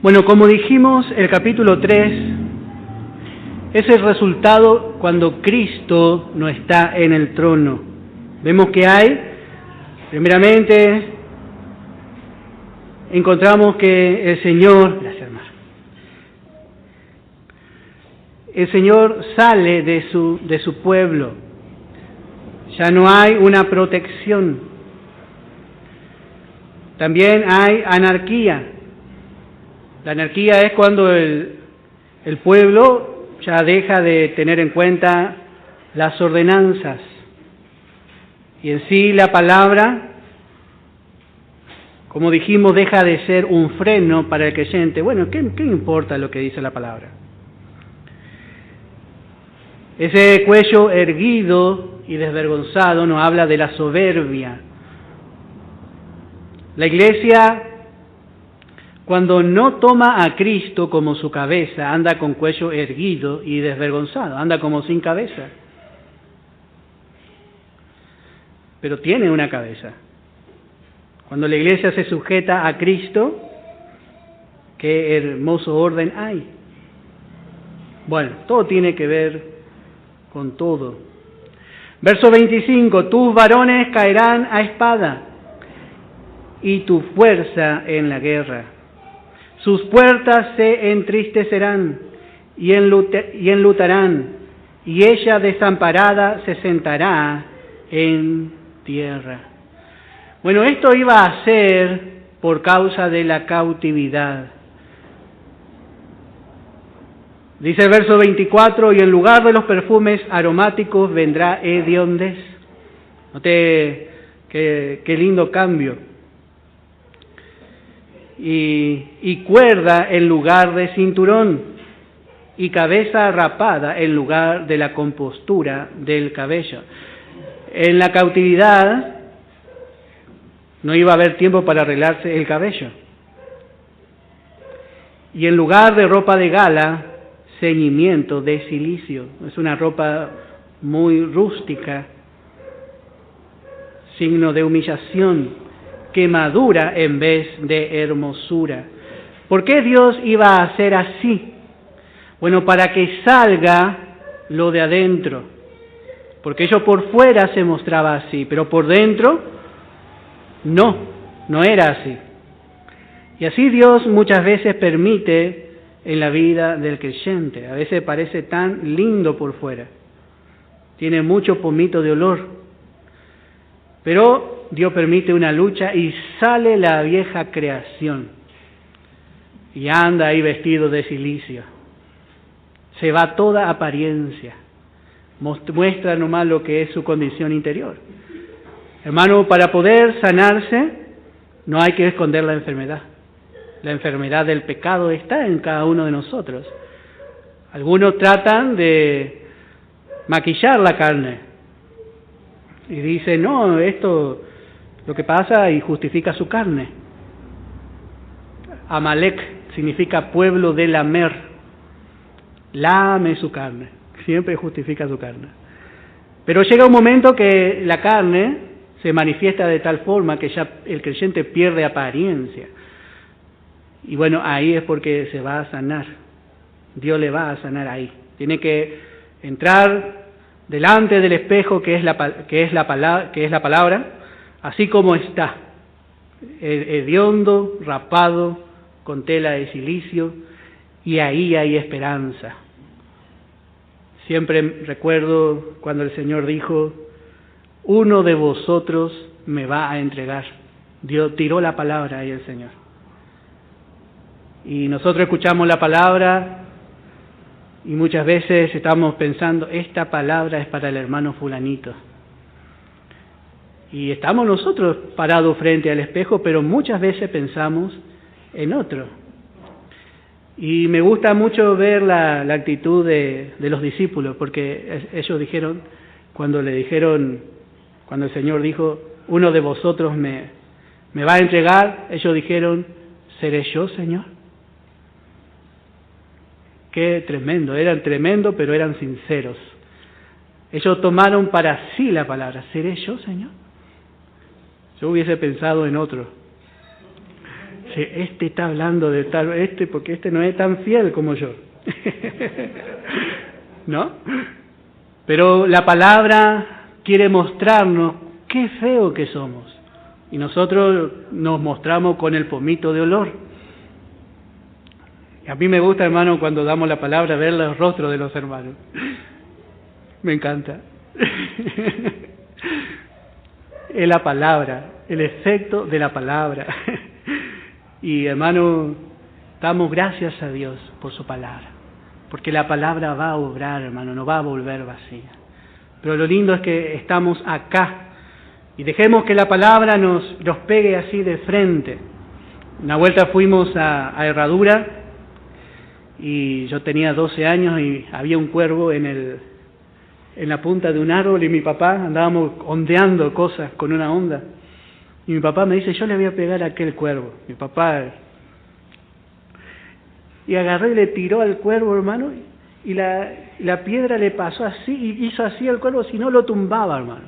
Bueno, como dijimos, el capítulo 3 es el resultado cuando Cristo no está en el trono. Vemos que primeramente, encontramos que el Señor sale de su pueblo. Ya no hay una protección. También hay anarquía. La anarquía es cuando el pueblo ya deja de tener en cuenta las ordenanzas. Y en sí la palabra, como dijimos, deja de ser un freno para el creyente. Bueno, ¿qué importa lo que dice la palabra? Ese cuello erguido y desvergonzado nos habla de la soberbia. La iglesia, cuando no toma a Cristo como su cabeza, anda con cuello erguido y desvergonzado, anda como sin cabeza. Pero tiene una cabeza. Cuando la iglesia se sujeta a Cristo, qué hermoso orden hay. Bueno, todo tiene que ver con todo. Verso 25, tus varones caerán a espada y tu fuerza en la guerra. Sus puertas se entristecerán y enlutarán, y ella desamparada se sentará en tierra. Bueno, esto iba a ser por causa de la cautividad. Dice el verso 24, y en lugar de los perfumes aromáticos vendrá hediondez. Note qué lindo cambio. Y cuerda en lugar de cinturón, y cabeza rapada en lugar de la compostura del cabello. En la cautividad no iba a haber tiempo para arreglarse el cabello. Y en lugar de ropa de gala, ceñimiento de cilicio. Es una ropa muy rústica, signo de humillación, quemadura en vez de hermosura. ¿Por qué Dios iba a hacer así? Bueno, para que salga lo de adentro. Porque ello por fuera se mostraba así, pero por dentro no era así. Y así Dios muchas veces permite en la vida del creyente. A veces parece tan lindo por fuera. Tiene mucho pomito de olor. Pero Dios permite una lucha y sale la vieja creación. Y anda ahí vestido de cilicio. Se va toda apariencia. Muestra nomás lo que es su condición interior. Hermano, para poder sanarse, no hay que esconder la enfermedad. La enfermedad del pecado está en cada uno de nosotros. Algunos tratan de maquillar la carne. Y dicen, no, esto lo que pasa y justifica su carne. Amalek significa pueblo de lamer. Lame su carne. Siempre justifica su carne. Pero llega un momento que la carne se manifiesta de tal forma que ya el creyente pierde apariencia. Y bueno, ahí es porque se va a sanar. Dios le va a sanar ahí. Tiene que entrar delante del espejo que es la palabra, así como está, hediondo, rapado, con tela de cilicio, y ahí hay esperanza. Siempre recuerdo cuando el Señor dijo, uno de vosotros me va a entregar. Dios tiró la palabra ahí el Señor. Y nosotros escuchamos la palabra y muchas veces estamos pensando, esta palabra es para el hermano fulanito. Y estamos nosotros parados frente al espejo, pero muchas veces pensamos en otro. Y me gusta mucho ver la actitud de los discípulos, porque ellos dijeron, cuando el Señor dijo, uno de vosotros me va a entregar, ellos dijeron, ¿seré yo, Señor? Qué tremendo, eran tremendos, pero eran sinceros. Ellos tomaron para sí la palabra, ¿seré yo, Señor? Yo hubiese pensado en otro. Sí, este está hablando de tal, porque este no es tan fiel como yo. ¿No? Pero la palabra quiere mostrarnos qué feo que somos. Y nosotros nos mostramos con el pomito de olor. Y a mí me gusta, hermano, cuando damos la palabra, ver los rostros de los hermanos. Me encanta. Es la palabra, el efecto de la palabra. Y hermano, damos gracias a Dios por su palabra. Porque la palabra va a obrar, hermano, no va a volver vacía. Pero lo lindo es que estamos acá. Y dejemos que la palabra nos pegue así de frente. Una vuelta fuimos a Herradura y yo tenía 12 años y había un cuervo en la punta de un árbol y mi papá andábamos ondeando cosas con una onda. Y mi papá me dice, yo le voy a pegar a aquel cuervo. Mi papá... Y agarró y le tiró al cuervo, hermano, y la piedra le pasó así y hizo así el cuervo, si no lo tumbaba, hermano.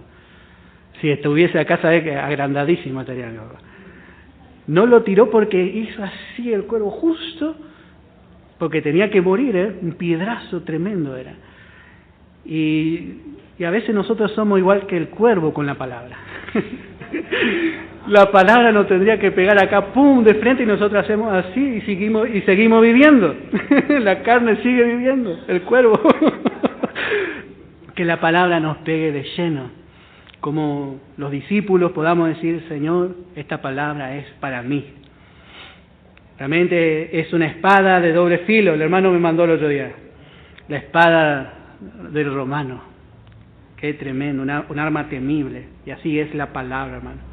Si estuviese acá, sabés que agrandadísimo estaría mi papá. No lo tiró porque hizo así el cuervo justo, porque tenía que morir, un piedrazo tremendo era. Y a veces nosotros somos igual que el cuervo con la palabra. La palabra nos tendría que pegar acá, pum, de frente, y nosotros hacemos así y seguimos viviendo. La carne sigue viviendo, el cuervo. Que la palabra nos pegue de lleno. Como los discípulos podamos decir, Señor, esta palabra es para mí. Realmente es una espada de doble filo. El hermano me mandó el otro día. La espada del romano. Qué tremendo, un arma temible. Y así es la palabra, hermano.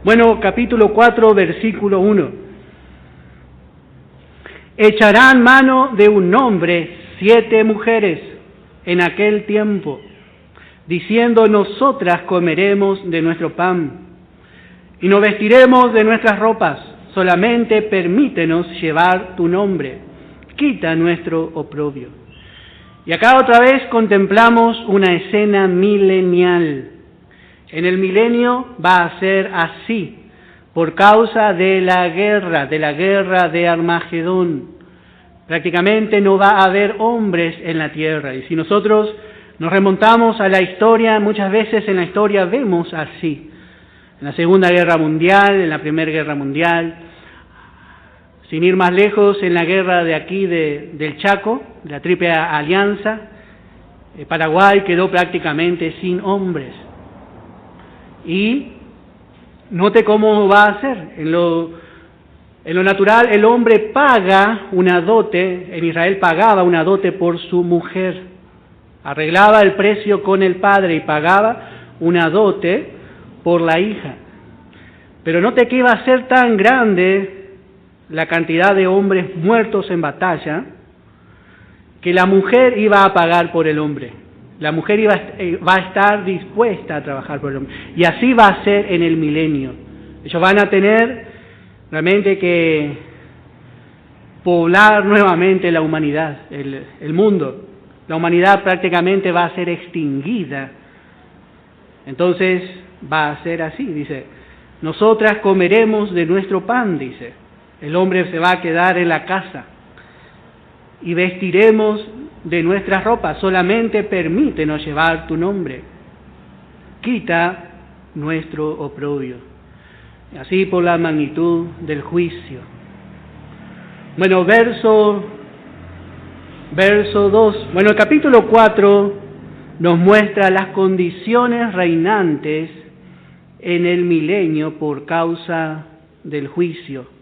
Bueno, capítulo 4, versículo 1. Echarán mano de un hombre 7 mujeres en aquel tiempo, diciendo, nosotras comeremos de nuestro pan y nos vestiremos de nuestras ropas, solamente permítenos llevar tu nombre, quita nuestro oprobio. Y acá otra vez contemplamos una escena milenial. En el milenio va a ser así, por causa de la guerra de Armagedón. Prácticamente no va a haber hombres en la tierra. Y si nosotros nos remontamos a la historia, muchas veces en la historia vemos así. En la Segunda Guerra Mundial, en la Primera Guerra Mundial, sin ir más lejos, en la guerra de aquí del Chaco, de la Triple Alianza, Paraguay quedó prácticamente sin hombres. Y note cómo va a ser. En lo natural, el hombre paga una dote, en Israel pagaba una dote por su mujer. Arreglaba el precio con el padre y pagaba una dote por la hija. Pero note que iba a ser tan grande la cantidad de hombres muertos en batalla, que la mujer iba a pagar por el hombre. La mujer va a estar dispuesta a trabajar por el hombre. Y así va a ser en el milenio. Ellos van a tener realmente que poblar nuevamente la humanidad, el mundo. La humanidad prácticamente va a ser extinguida. Entonces va a ser así, dice. Nosotras comeremos de nuestro pan, dice. El hombre se va a quedar en la casa. Y vestiremos de nuestras ropas, solamente permítenos llevar tu nombre. Quita nuestro oprobio. Así por la magnitud del juicio. Bueno, verso 2. Bueno, el capítulo 4 nos muestra las condiciones reinantes en el milenio por causa del juicio.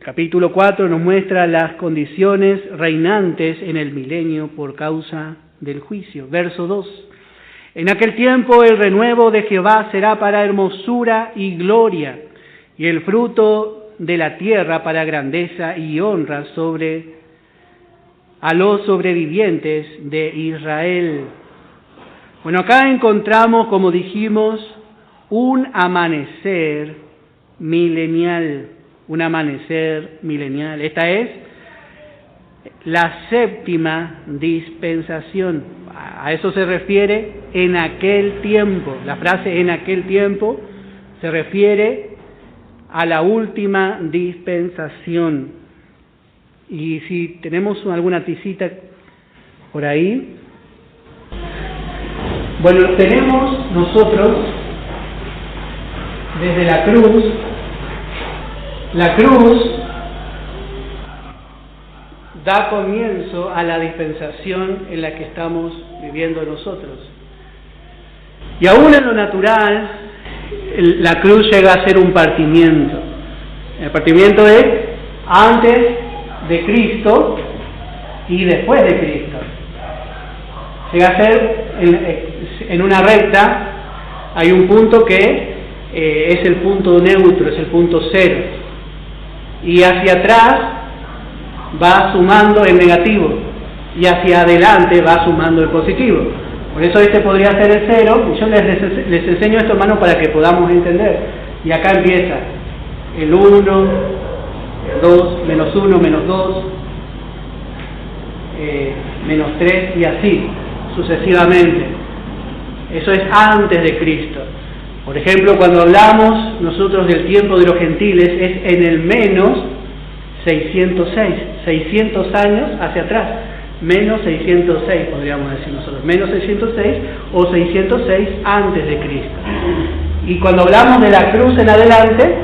Capítulo 4 nos muestra las condiciones reinantes en el milenio por causa del juicio. Verso 2. En aquel tiempo el renuevo de Jehová será para hermosura y gloria, y el fruto de la tierra para grandeza y honra a los sobrevivientes de Israel. Bueno, acá encontramos, como dijimos, un amanecer milenial. Un amanecer milenial. Esta es la séptima dispensación. A eso se refiere en aquel tiempo. La frase en aquel tiempo se refiere a la última dispensación. Y si tenemos alguna tisita por ahí. Bueno, tenemos nosotros desde la cruz da comienzo a la dispensación en la que estamos viviendo nosotros. Y aún en lo natural, la cruz llega a ser un partimiento. El partimiento es antes de Cristo y después de Cristo. Llega a ser en una recta, hay un punto que es el punto neutro, es el punto cero. Y hacia atrás va sumando el negativo y hacia adelante va sumando el positivo. Por eso este podría ser el cero, y yo les enseño esto, hermanos, para que podamos entender. Y acá empieza el 1, el 2, menos 1, menos 2, menos 3 y así sucesivamente. Eso es antes de Cristo. Por ejemplo, cuando hablamos nosotros del tiempo de los gentiles, es en el menos 606, 600 años hacia atrás, menos 606 podríamos decir nosotros, menos 606 o 606 antes de Cristo. Y cuando hablamos de la cruz en adelante,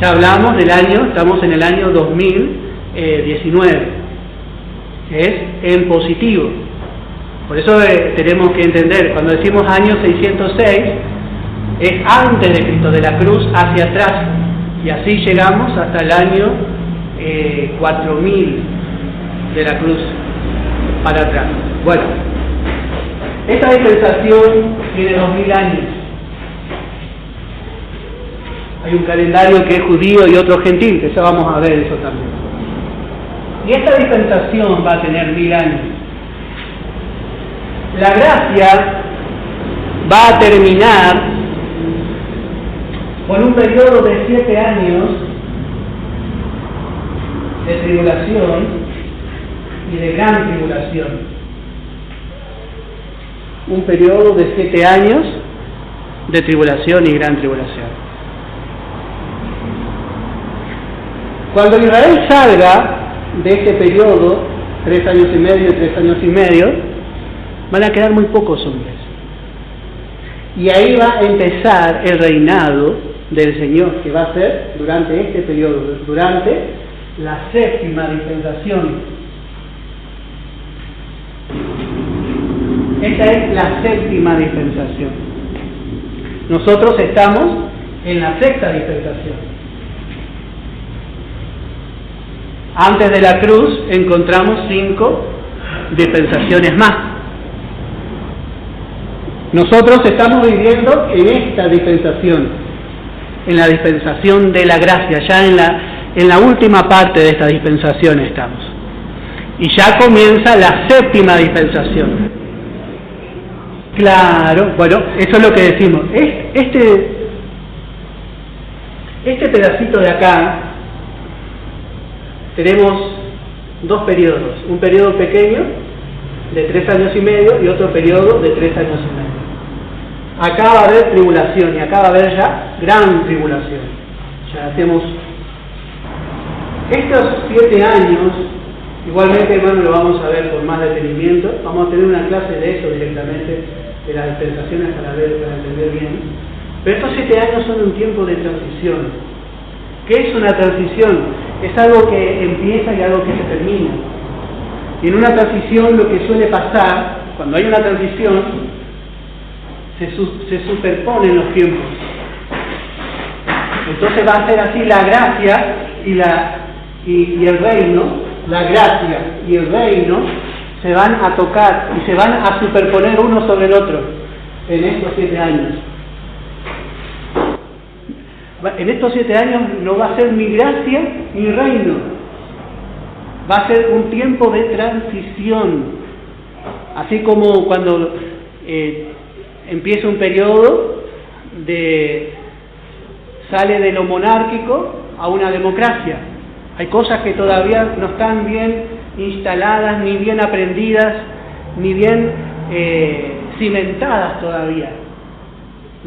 ya hablamos del año, estamos en el año 2019, que es en positivo. Por eso tenemos que entender, cuando decimos año 606, es antes de Cristo, de la cruz hacia atrás, y así llegamos hasta el año 4000 de la cruz para atrás. Bueno, esta dispensación tiene 2000 años. Hay un calendario que es judío y otro gentil, que ya vamos a ver eso también. Y esta dispensación va a tener 1000 años. La gracia va a terminar con un periodo de 7 años de tribulación y de gran tribulación. Un periodo de 7 años de tribulación y gran tribulación. Cuando Israel salga de este periodo, 3 años y medio y 3 años y medio, van a quedar muy pocos hombres. Y ahí va a empezar el reinado del Señor, que va a ser durante este periodo, durante la séptima dispensación. Esta es la séptima dispensación. Nosotros estamos en la sexta dispensación. Antes de la cruz encontramos 5 dispensaciones más. Nosotros estamos viviendo en esta dispensación, en la dispensación de la gracia, ya en la última parte de esta dispensación estamos. Y ya comienza la séptima dispensación. Claro, bueno, eso es lo que decimos. Este pedacito de acá, tenemos 2 periodos. Un periodo pequeño, de 3 años y medio, y otro periodo de 3 años y medio. Acá va a haber tribulación, y acá va a haber ya gran tribulación. Ya hacemos estos 7 años, igualmente, hermano, lo vamos a ver con más detenimiento. Vamos a tener una clase de eso directamente, de las dispensaciones, para entender bien. Pero estos 7 años son un tiempo de transición. ¿Qué es una transición? Es algo que empieza y algo que se termina. Y en una transición lo que suele pasar, cuando hay una transición, se superponen los tiempos. Entonces va a ser así: la gracia y el reino, la gracia y el reino se van a tocar y se van a superponer uno sobre el otro en estos 7 años. En estos 7 años no va a ser ni gracia ni reino. Va a ser un tiempo de transición. Así como cuando empieza un periodo sale de lo monárquico a una democracia. Hay cosas que todavía no están bien instaladas, ni bien aprendidas, ni bien cimentadas todavía.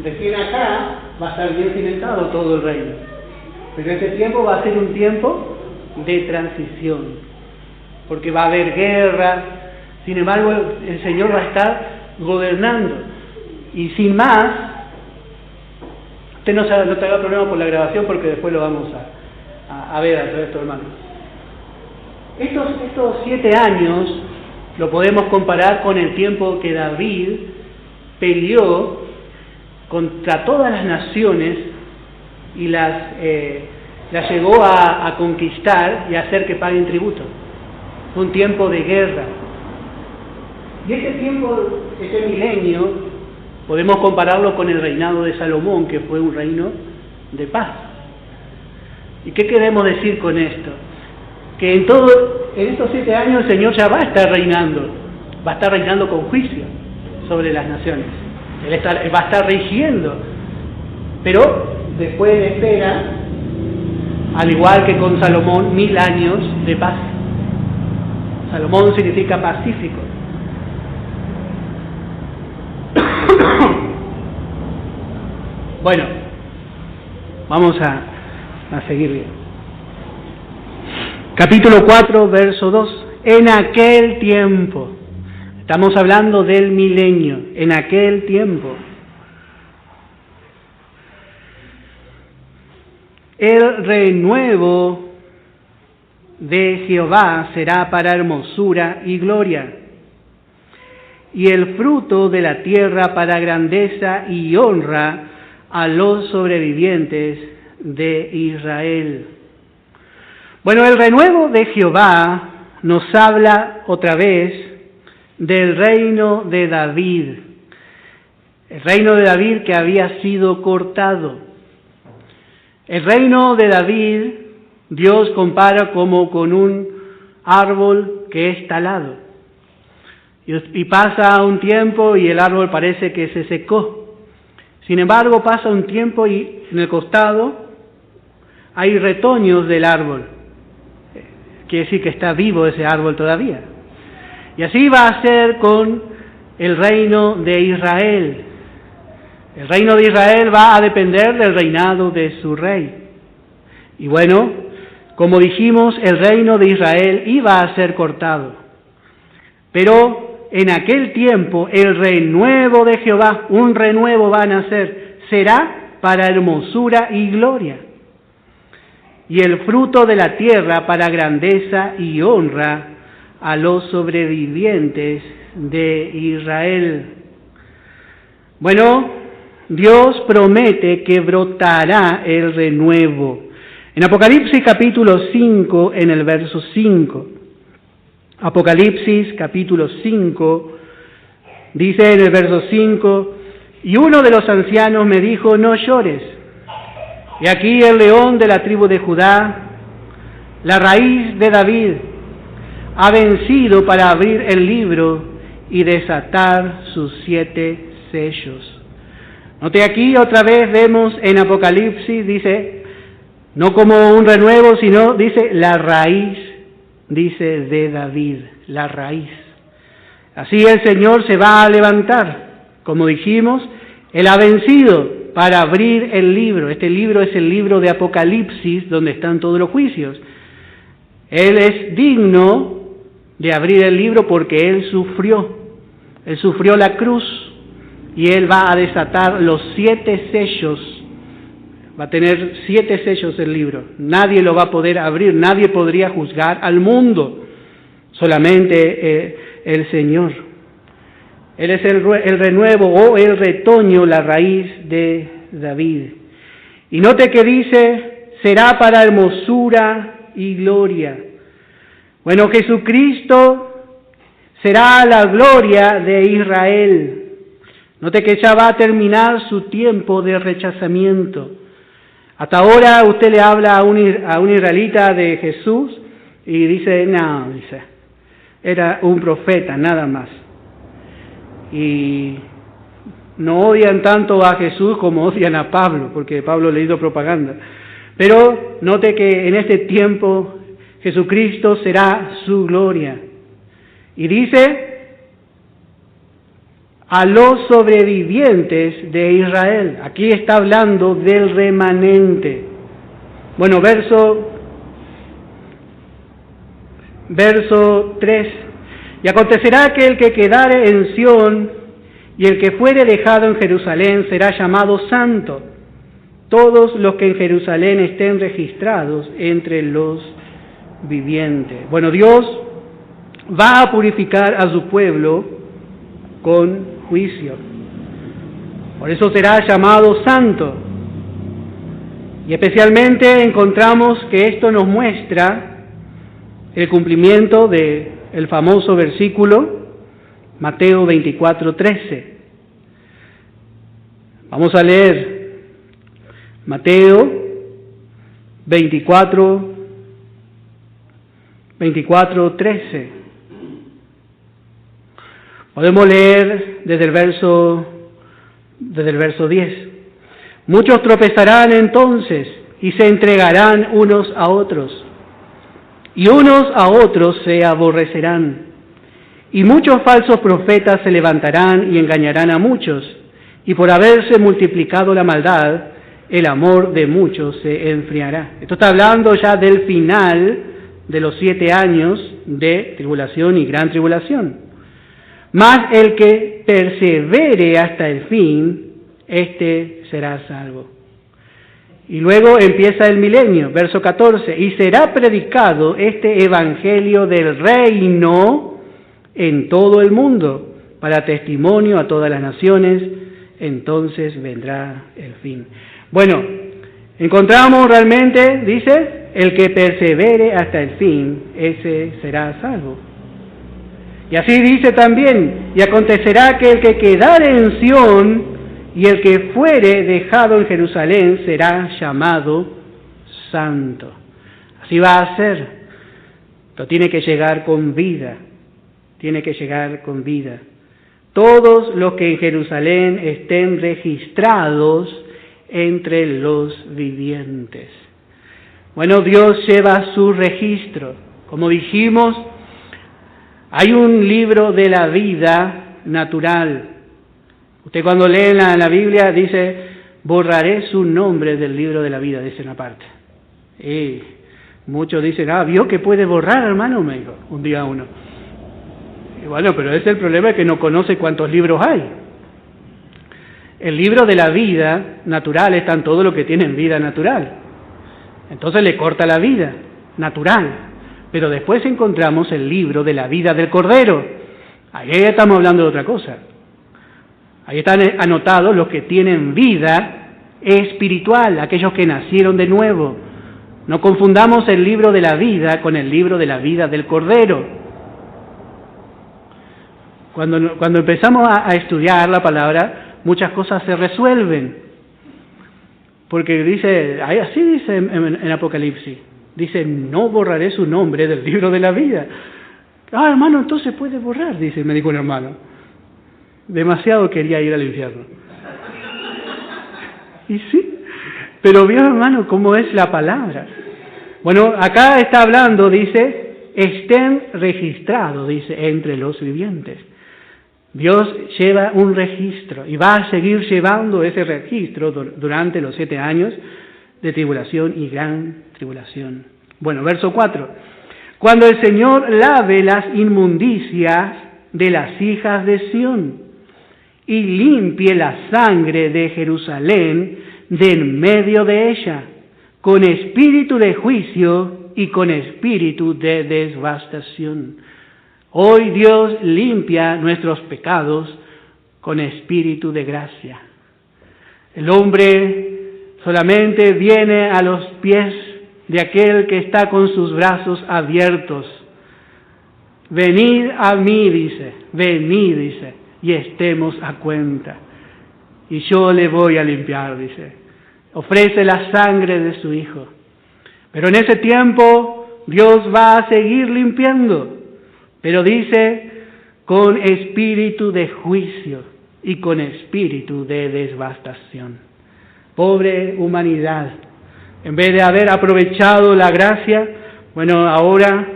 Recién acá va a estar bien cimentado todo el reino. Pero ese tiempo va a ser un tiempo de transición, porque va a haber guerra. Sin embargo, el Señor va a estar gobernando. Y sin más, usted no tenga problema por la grabación, porque después lo vamos a ver a través de hermanos. Estos 7 años lo podemos comparar con el tiempo que David peleó contra todas las naciones y las llegó a conquistar y a hacer que paguen tributo. Fue un tiempo de guerra. Y este tiempo, este milenio, podemos compararlo con el reinado de Salomón, que fue un reino de paz. ¿Y qué queremos decir con esto? Que en estos 7 años el Señor ya va a estar reinando con juicio sobre las naciones. Él va a estar rigiendo, pero después le espera, al igual que con Salomón, 1000 años de paz. Salomón significa pacífico. Bueno, vamos a seguir bien. Capítulo 4, verso 2. En aquel tiempo, estamos hablando del milenio, en aquel tiempo, el renuevo de Jehová será para hermosura y gloria, y el fruto de la tierra para grandeza y honra a los sobrevivientes de Israel. Bueno, el renuevo de Jehová nos habla otra vez del reino de David. El reino de David que había sido cortado. El reino de David, Dios compara como con un árbol que es talado. Y pasa un tiempo y el árbol parece que se secó. Sin embargo, pasa un tiempo y en el costado hay retoños del árbol. Quiere decir que está vivo ese árbol todavía. Y así va a ser con el reino de Israel. El reino de Israel va a depender del reinado de su rey. Y bueno, como dijimos, el reino de Israel iba a ser cortado. Pero en aquel tiempo el renuevo de Jehová, un renuevo va a nacer, será para hermosura y gloria. Y el fruto de la tierra para grandeza y honra a los sobrevivientes de Israel. Bueno, Dios promete que brotará el renuevo. En Apocalipsis capítulo 5, en el verso 5. Apocalipsis capítulo 5, dice en el verso 5, y uno de los ancianos me dijo, no llores. Y aquí el león de la tribu de Judá, la raíz de David, ha vencido para abrir el libro y desatar sus 7 sellos. Note aquí otra vez vemos en Apocalipsis, dice, no como un renuevo, sino dice la raíz, dice de David, la raíz. Así el Señor se va a levantar. Como dijimos, Él ha vencido para abrir el libro. Este libro es el libro de Apocalipsis, donde están todos los juicios. Él es digno de abrir el libro porque Él sufrió la cruz y Él va a desatar los 7 sellos. Va a tener 7 sellos el libro. Nadie lo va a poder abrir, nadie podría juzgar al mundo, solamente el Señor. Él es el renuevo o el retoño, la raíz de David. Y note que dice, será para hermosura y gloria. Bueno, Jesucristo será la gloria de Israel. Note que ya va a terminar su tiempo de rechazamiento. Hasta ahora usted le habla a un israelita de Jesús y dice, no, dice, era un profeta, nada más. Y no odian tanto a Jesús como odian a Pablo, porque Pablo le hizo propaganda. Pero note que en este tiempo Jesucristo será su gloria. Y dice, a los sobrevivientes de Israel. Aquí está hablando del remanente. Bueno, verso 3. Y acontecerá que el que quedare en Sión y el que fuere dejado en Jerusalén será llamado santo. Todos los que en Jerusalén estén registrados entre los vivientes. Bueno, Dios va a purificar a su pueblo con juicio. Por eso será llamado santo. Y especialmente encontramos que esto nos muestra el cumplimiento del famoso versículo Mateo 24:13. Vamos a leer Mateo 24:13. Podemos leer desde el verso 10. Muchos tropezarán entonces y se entregarán unos a otros, y unos a otros se aborrecerán. Y muchos falsos profetas se levantarán y engañarán a muchos, y por haberse multiplicado la maldad, el amor de muchos se enfriará. Esto está hablando ya del final de los 7 años de tribulación y gran tribulación. Mas el que persevere hasta el fin, este será salvo. Y luego empieza el milenio, verso 14, y será predicado este evangelio del reino en todo el mundo, para testimonio a todas las naciones, entonces vendrá el fin. Bueno, encontramos realmente, dice, el que persevere hasta el fin, ese será salvo. Y así dice también, y acontecerá que el que quedare en Sión y el que fuere dejado en Jerusalén será llamado santo. Así va a ser, pero tiene que llegar con vida, tiene que llegar con vida. Todos los que en Jerusalén estén registrados entre los vivientes. Bueno, Dios lleva su registro. Como dijimos, hay un libro de la vida natural. Usted cuando lee en la Biblia dice, borraré su nombre del libro de la vida, dice una parte. Y muchos dicen, ¿vio que puede borrar, hermano? Me dijo un día uno. Y bueno, pero ese es el problema, es que no conoce cuántos libros hay. El libro de la vida natural está en todo lo que tienen vida natural. Entonces le corta la vida natural. Pero después encontramos el libro de la vida del Cordero. Ahí estamos hablando de otra cosa. Ahí están anotados los que tienen vida espiritual, aquellos que nacieron de nuevo. No confundamos el libro de la vida con el libro de la vida del Cordero. Cuando empezamos a estudiar la palabra, muchas cosas se resuelven. Porque dice, así dice en Apocalipsis, dice, no borraré su nombre del libro de la vida. Hermano, entonces puede borrar, me dijo un hermano. Demasiado quería ir al infierno. Y sí, pero vio, hermano, cómo es la palabra. Bueno, acá está hablando, dice, estén registrados, dice, entre los vivientes. Dios lleva un registro y va a seguir llevando ese registro durante los 7 años de tribulación y gran tribulación. Bueno, verso 4. Cuando el Señor lave las inmundicias de las hijas de Sión y limpie la sangre de Jerusalén de en medio de ella, con espíritu de juicio y con espíritu de devastación. Hoy Dios limpia nuestros pecados con espíritu de gracia. El hombre solamente viene a los pies de aquel que está con sus brazos abiertos. Venid a mí, dice, y estemos a cuenta. Y yo le voy a limpiar, dice. Ofrece la sangre de su Hijo. Pero en ese tiempo Dios va a seguir limpiando. Pero dice, con espíritu de juicio y con espíritu de devastación. Pobre humanidad. En vez de haber aprovechado la gracia, bueno, ahora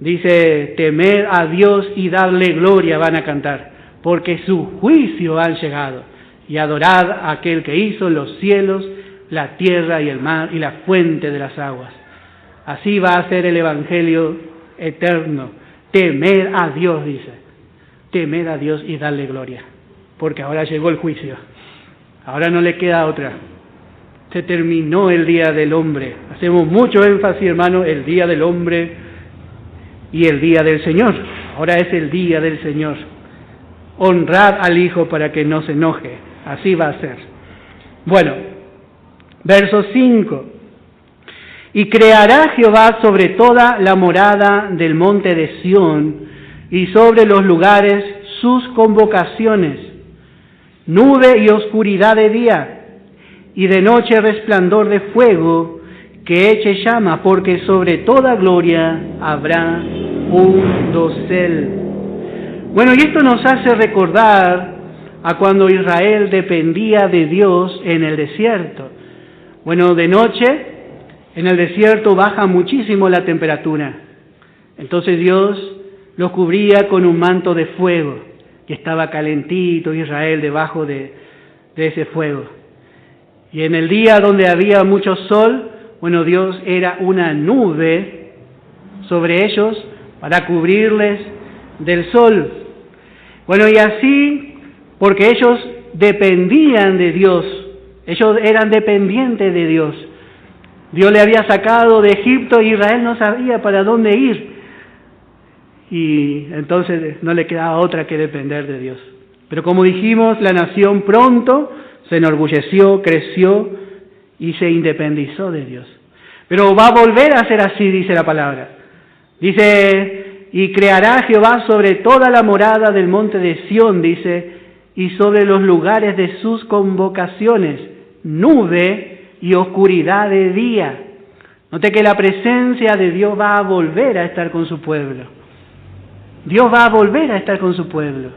dice, temer a Dios y darle gloria van a cantar, porque su juicio han llegado. Y adorad a aquel que hizo los cielos, la tierra y el mar y la fuente de las aguas. Así va a ser el Evangelio eterno. Temer a Dios, dice. Temer a Dios y darle gloria. Porque ahora llegó el juicio. Ahora no le queda otra. Se terminó el día del hombre. Hacemos mucho énfasis, hermano, el día del hombre y el día del Señor. Ahora es el día del Señor. Honrad al Hijo para que no se enoje. Así va a ser. Bueno, verso 5. Y creará Jehová sobre toda la morada del monte de Sión y sobre los lugares sus convocaciones, nube y oscuridad de día, y de noche resplandor de fuego que eche llama, porque sobre toda gloria habrá un dosel. Bueno, y esto nos hace recordar a cuando Israel dependía de Dios en el desierto. Bueno, de noche en el desierto baja muchísimo la temperatura. Entonces Dios los cubría con un manto de fuego, y estaba calentito Israel debajo de ese fuego. Y en el día donde había mucho sol, bueno, Dios era una nube sobre ellos para cubrirles del sol. Bueno, y así, porque ellos dependían de Dios, ellos eran dependientes de Dios. Dios le había sacado de Egipto y Israel no sabía para dónde ir. Y entonces no le quedaba otra que depender de Dios. Pero como dijimos, la nación pronto se enorgulleció, creció y se independizó de Dios. Pero va a volver a ser así, dice la palabra. Dice, y creará Jehová sobre toda la morada del monte de Sión, dice, y sobre los lugares de sus convocaciones, nube y oscuridad de día. Note que la presencia de Dios va a volver a estar con su pueblo. Dios va a volver a estar con su pueblo.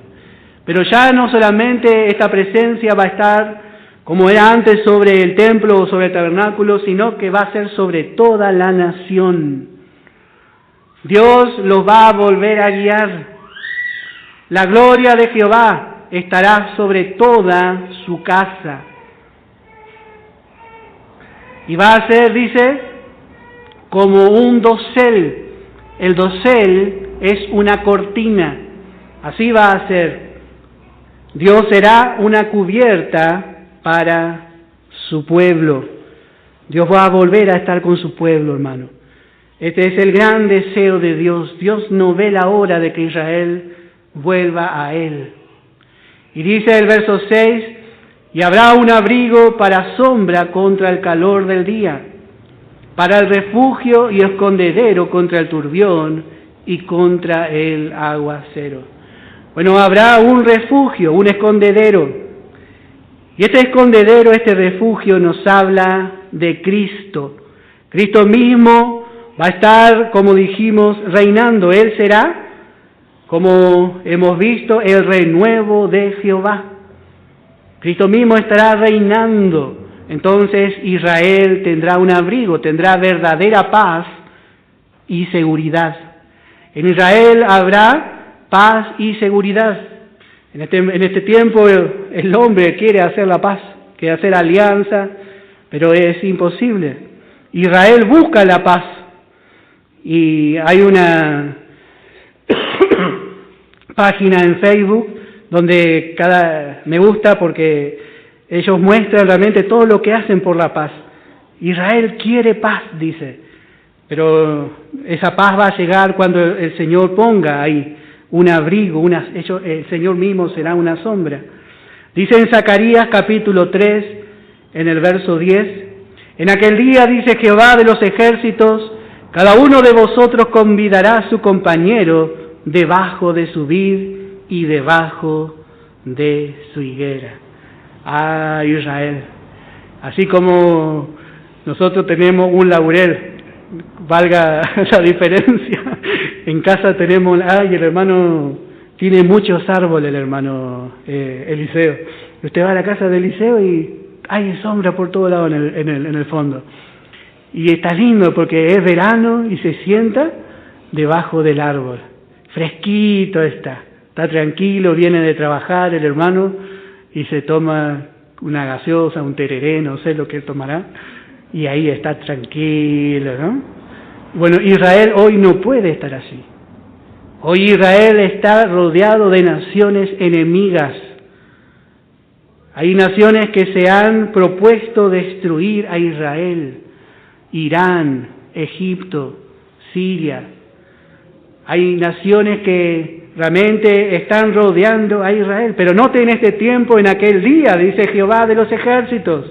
Pero ya no solamente esta presencia va a estar como era antes sobre el templo o sobre el tabernáculo, sino que va a ser sobre toda la nación. Dios los va a volver a guiar. La gloria de Jehová estará sobre toda su casa. Y va a ser, dice, como un dosel. El dosel es una cortina. Así va a ser. Dios será una cubierta para su pueblo. Dios va a volver a estar con su pueblo, hermano. Este es el gran deseo de Dios. Dios no ve la hora de que Israel vuelva a Él. Y dice el verso 6, y habrá un abrigo para sombra contra el calor del día, para el refugio y escondedero contra el turbión y contra el aguacero. Bueno, habrá un refugio, un escondedero. Y este escondedero, este refugio nos habla de Cristo. Cristo mismo va a estar, como dijimos, reinando. Él será, como hemos visto, el renuevo de Jehová. Cristo mismo estará reinando. Entonces Israel tendrá un abrigo, tendrá verdadera paz y seguridad. En Israel habrá paz y seguridad. En este tiempo el hombre quiere hacer la paz, quiere hacer alianza, pero es imposible. Israel busca la paz. Y hay una página en Facebook donde me gusta porque ellos muestran realmente todo lo que hacen por la paz. Israel quiere paz, dice, pero esa paz va a llegar cuando el Señor ponga ahí un abrigo, el Señor mismo será una sombra. Dice en Zacarías capítulo 3, en el verso 10, en aquel día, dice Jehová de los ejércitos, cada uno de vosotros convidará a su compañero debajo de su vid y debajo de su higuera. Ah, Israel, así como nosotros tenemos un laurel, valga la diferencia, en casa tenemos, el hermano tiene muchos árboles, el hermano Eliseo. Usted va a la casa de Eliseo y hay sombra por todo lado en el fondo. Y está lindo porque es verano y se sienta debajo del árbol. Fresquito está tranquilo, viene de trabajar el hermano y se toma una gaseosa, un tereré, no sé lo que tomará, y ahí está tranquilo, ¿no? Bueno, Israel hoy no puede estar así. Hoy Israel está rodeado de naciones enemigas. Hay naciones que se han propuesto destruir a Israel: Irán, Egipto, Siria. Hay naciones que realmente están rodeando a Israel. Pero noten en este tiempo, en aquel día, dice Jehová de los ejércitos,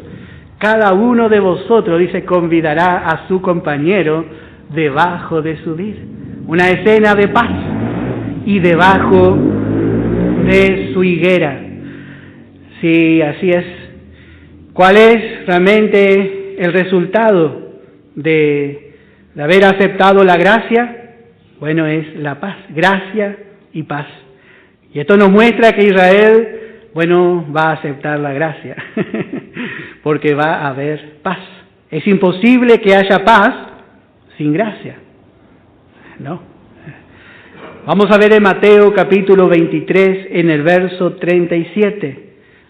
cada uno de vosotros, dice, convidará a su compañero debajo de su vid. Una escena de paz y debajo de su higuera. Sí, así es. ¿Cuál es realmente el resultado de haber aceptado la gracia? Bueno, es la paz, gracia y paz. Y esto nos muestra que Israel, bueno, va a aceptar la gracia, porque va a haber paz. Es imposible que haya paz sin gracia, ¿no? Vamos a ver en Mateo capítulo 23, en el verso 37.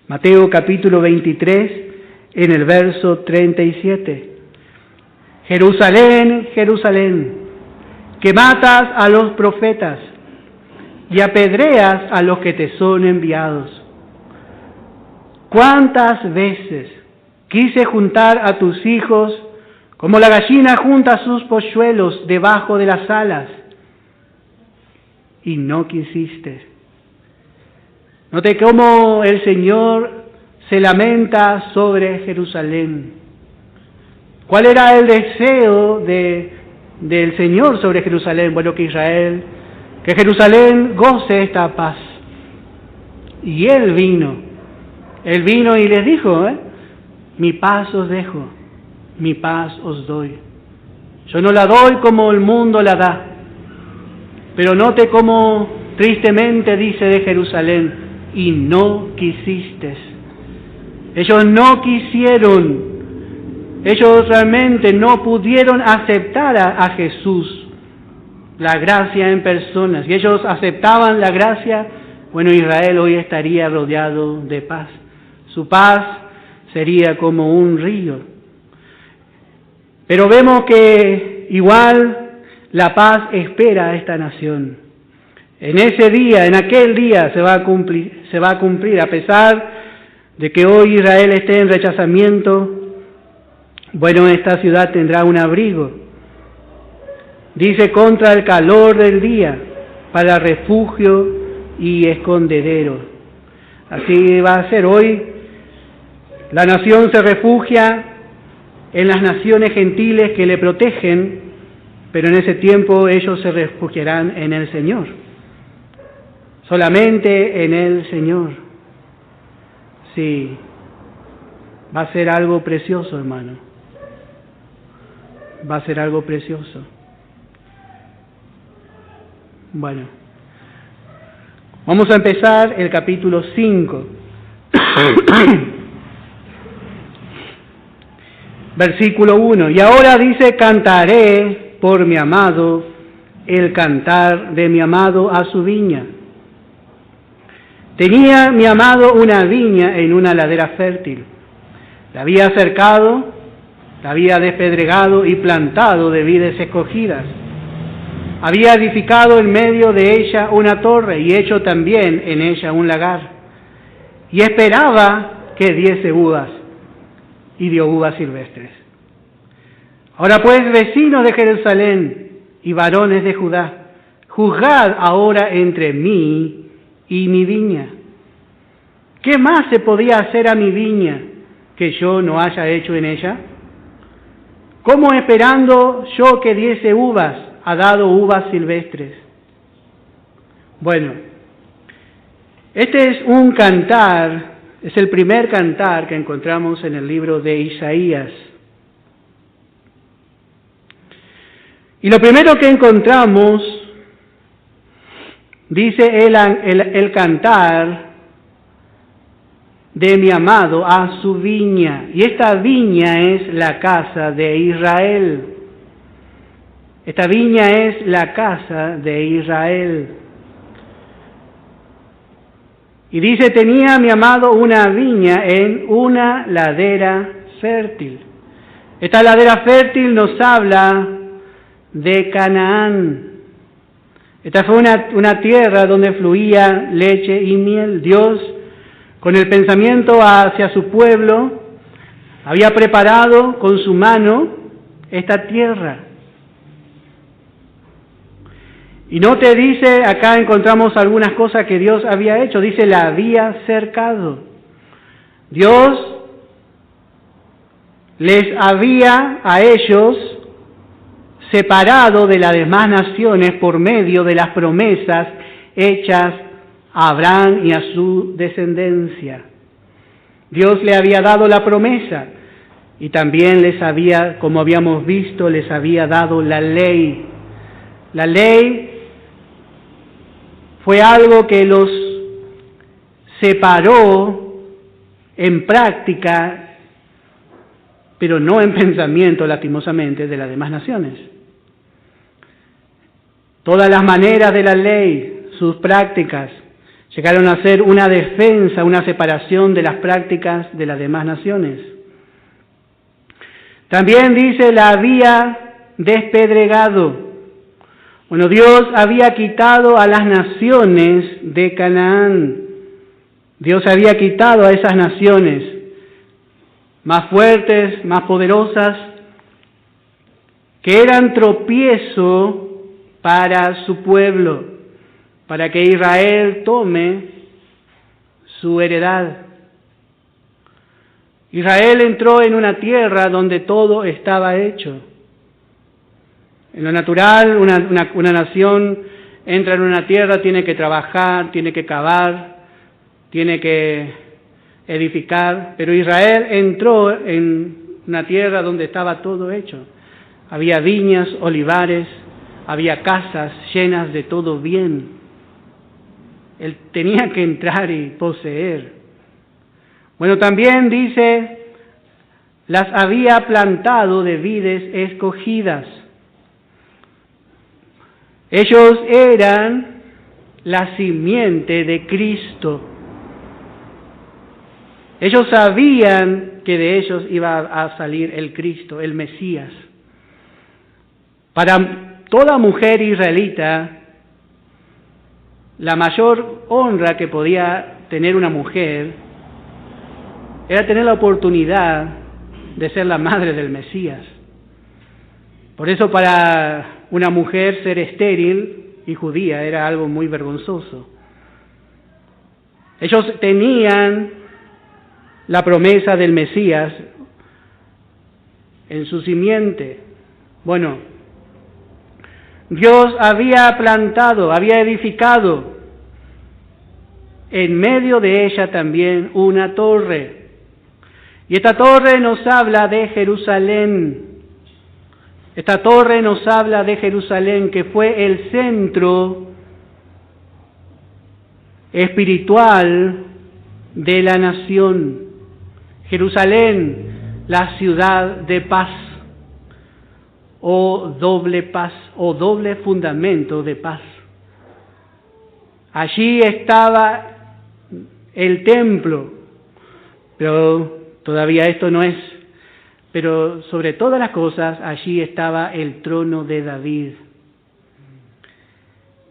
Mateo capítulo 23, en el verso 37. Jerusalén, Jerusalén, que matas a los profetas y apedreas a los que te son enviados. ¿Cuántas veces quise juntar a tus hijos como la gallina junta sus polluelos debajo de las alas, y no quisiste? Note cómo el Señor se lamenta sobre Jerusalén. ¿Cuál era el deseo del Señor sobre Jerusalén? Bueno, que Jerusalén goce esta paz. Y Él vino y les dijo, mi paz os dejo, mi paz os doy. Yo no la doy como el mundo la da. Pero note cómo tristemente dice de Jerusalén, y no quisiste. Ellos no quisieron, ellos realmente no pudieron aceptar a Jesús, la gracia en persona. Si ellos aceptaban la gracia, bueno, Israel hoy estaría rodeado de paz. Su paz sería como un río. Pero vemos que igual la paz espera a esta nación. En ese día, en aquel día se va a cumplir, a pesar de que hoy Israel esté en rechazamiento, bueno, esta ciudad tendrá un abrigo. Dice, contra el calor del día, para refugio y escondedero. Así va a ser hoy. La nación se refugia en las naciones gentiles que le protegen, pero en ese tiempo ellos se refugiarán en el Señor. Solamente en el Señor. Sí, va a ser algo precioso, hermano. Va a ser algo precioso. Bueno, vamos a empezar el capítulo 5. Versículo 1. Y ahora dice, cantaré por mi amado el cantar de mi amado a su viña. Tenía mi amado una viña en una ladera fértil. La había cercado, la había despedregado y plantado de vides escogidas. Había edificado en medio de ella una torre y hecho también en ella un lagar. Y esperaba que diese uvas, y dio uvas silvestres. Ahora pues, vecinos de Jerusalén y varones de Judá, juzgad ahora entre mí y mi viña. ¿Qué más se podía hacer a mi viña que yo no haya hecho en ella? ¿Cómo esperando yo que diese uvas, ha dado uvas silvestres? Bueno, este es un cantar, es el primer cantar que encontramos en el libro de Isaías. Y lo primero que encontramos, dice el cantar de mi amado a su viña. Y esta viña es la casa de Israel. Esta viña es la casa de Israel. Y dice, tenía mi amado una viña en una ladera fértil. Esta ladera fértil nos habla de Canaán. Esta fue una tierra donde fluía leche y miel. Dios, con el pensamiento hacia su pueblo, había preparado con su mano esta tierra. Y no te dice, acá encontramos algunas cosas que Dios había hecho, dice, la había cercado. Dios les había a ellos separado de las demás naciones por medio de las promesas hechas a Abraham y a su descendencia. Dios le había dado la promesa y también les había, como habíamos visto, les había dado la ley. La ley fue algo que los separó en práctica, pero no en pensamiento, lastimosamente, de las demás naciones. Todas las maneras de la ley, sus prácticas, llegaron a ser una defensa, una separación de las prácticas de las demás naciones. También dice, la había despedregado. Bueno, Dios había quitado a las naciones de Canaán. Dios había quitado a esas naciones más fuertes, más poderosas, que eran tropiezo para su pueblo, para que Israel tome su heredad. Israel entró en una tierra donde todo estaba hecho. En lo natural, una nación entra en una tierra, tiene que trabajar, tiene que cavar, tiene que edificar, pero Israel entró en una tierra donde estaba todo hecho. Había viñas, olivares, había casas llenas de todo bien. Él tenía que entrar y poseer. Bueno, también dice, las había plantado de vides escogidas. Ellos eran la simiente de Cristo. Ellos sabían que de ellos iba a salir el Cristo, el Mesías. Para toda mujer israelita, la mayor honra que podía tener una mujer era tener la oportunidad de ser la madre del Mesías. Por eso para una mujer ser estéril y judía era algo muy vergonzoso. Ellos tenían la promesa del Mesías en su simiente. Bueno, Dios había plantado, había edificado en medio de ella también una torre. Y esta torre nos habla de Jerusalén. Esta torre nos habla de Jerusalén, que fue el centro espiritual de la nación. Jerusalén, la ciudad de paz, o doble paz, o doble fundamento de paz. Allí estaba el templo, pero todavía esto no es. Pero sobre todas las cosas, allí estaba el trono de David.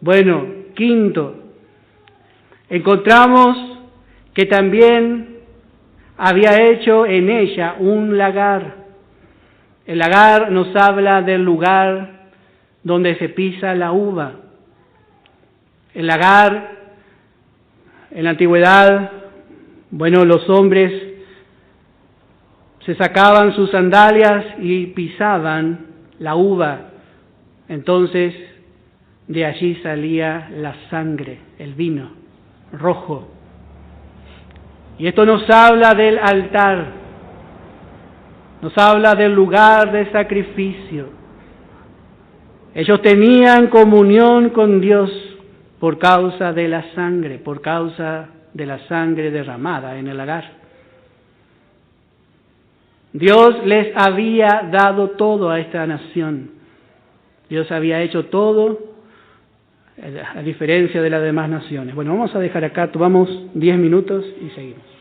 Bueno, quinto, encontramos que también había hecho en ella un lagar. El lagar nos habla del lugar donde se pisa la uva. El lagar, en la antigüedad, bueno, los hombres se sacaban sus sandalias y pisaban la uva. Entonces, de allí salía la sangre, el vino rojo. Y esto nos habla del altar, nos habla del lugar de sacrificio. Ellos tenían comunión con Dios por causa de la sangre, por causa de la sangre derramada en el lagar. Dios les había dado todo a esta nación. Dios había hecho todo a diferencia de las demás naciones. Bueno, vamos a dejar acá, tomamos 10 minutos y seguimos.